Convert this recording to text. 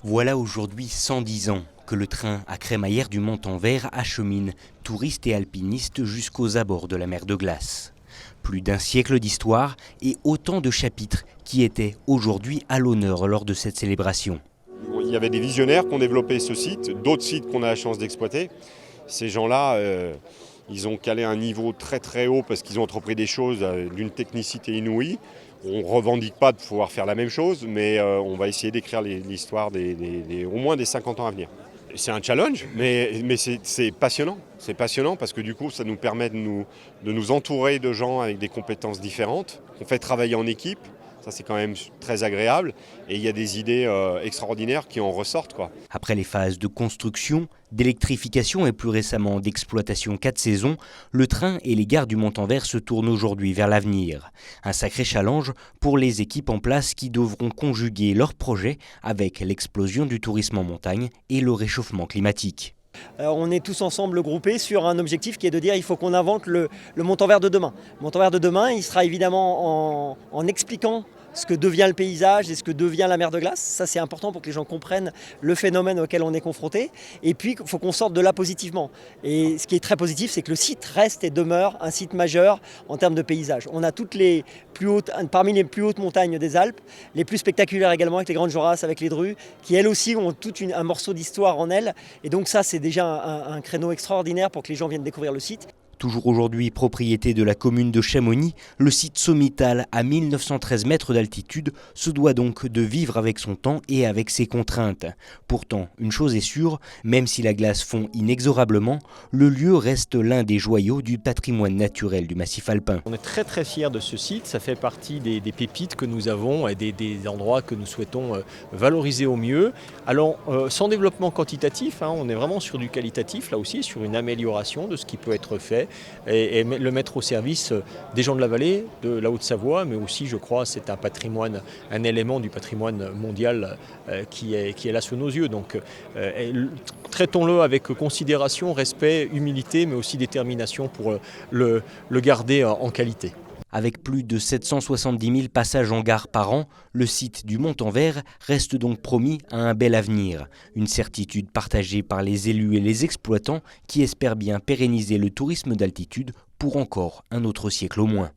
Voilà aujourd'hui 110 ans que le train à crémaillère du Montanvert achemine touristes et alpinistes jusqu'aux abords de la mer de glace. Plus d'un siècle d'histoire et autant de chapitres qui étaient aujourd'hui à l'honneur lors de cette célébration. Il y avait des visionnaires qui ont développé ce site, d'autres sites qu'on a la chance d'exploiter. Ces gens-là, ils ont calé un niveau très très haut parce qu'ils ont entrepris des choses d'une technicité inouïe. On ne revendique pas de pouvoir faire la même chose, mais on va essayer d'écrire l'histoire au moins des 50 ans à venir. C'est un challenge, mais c'est passionnant. C'est passionnant parce que du coup, ça nous permet de nous entourer de gens avec des compétences différentes. On fait travailler en équipe. Ça, c'est quand même très agréable. Et il y a des idées extraordinaires qui en ressortent, quoi. Après les phases de construction, d'électrification et plus récemment d'exploitation 4 saisons, le train et les gares du Montanvert se tournent aujourd'hui vers l'avenir. Un sacré challenge pour les équipes en place qui devront conjuguer leurs projets avec l'explosion du tourisme en montagne et le réchauffement climatique. On est tous ensemble groupés sur un objectif qui est de dire qu'il faut qu'on invente le Montanvert de demain. Le Montanvert de demain, il sera évidemment en expliquant ce que devient le paysage et ce que devient la mer de glace. Ça, c'est important pour que les gens comprennent le phénomène auquel on est confronté. Et puis, il faut qu'on sorte de là positivement. Et ce qui est très positif, c'est que le site reste et demeure un site majeur en termes de paysage. On a parmi les plus hautes montagnes des Alpes, les plus spectaculaires également avec les Grandes Jorasses, avec les Drues, qui elles aussi ont un morceau d'histoire en elles. Et donc ça, c'est déjà un créneau extraordinaire pour que les gens viennent découvrir le site. Toujours aujourd'hui propriété de la commune de Chamonix, le site sommital à 1913 mètres d'altitude se doit donc de vivre avec son temps et avec ses contraintes. Pourtant, une chose est sûre, même si la glace fond inexorablement, le lieu reste l'un des joyaux du patrimoine naturel du massif alpin. On est très très fiers de ce site, ça fait partie des pépites que nous avons et des endroits que nous souhaitons valoriser au mieux. Alors, sans développement quantitatif, on est vraiment sur du qualitatif, là aussi, sur une amélioration de ce qui peut être fait. Et le mettre au service des gens de la vallée, de la Haute-Savoie, mais aussi, je crois, c'est un patrimoine, un élément du patrimoine mondial qui est là sous nos yeux. Donc, traitons-le avec considération, respect, humilité, mais aussi détermination pour le garder en qualité. Avec plus de 770 000 passages en gare par an, le site du Montanvert reste donc promis à un bel avenir. Une certitude partagée par les élus et les exploitants qui espèrent bien pérenniser le tourisme d'altitude pour encore un autre siècle au moins.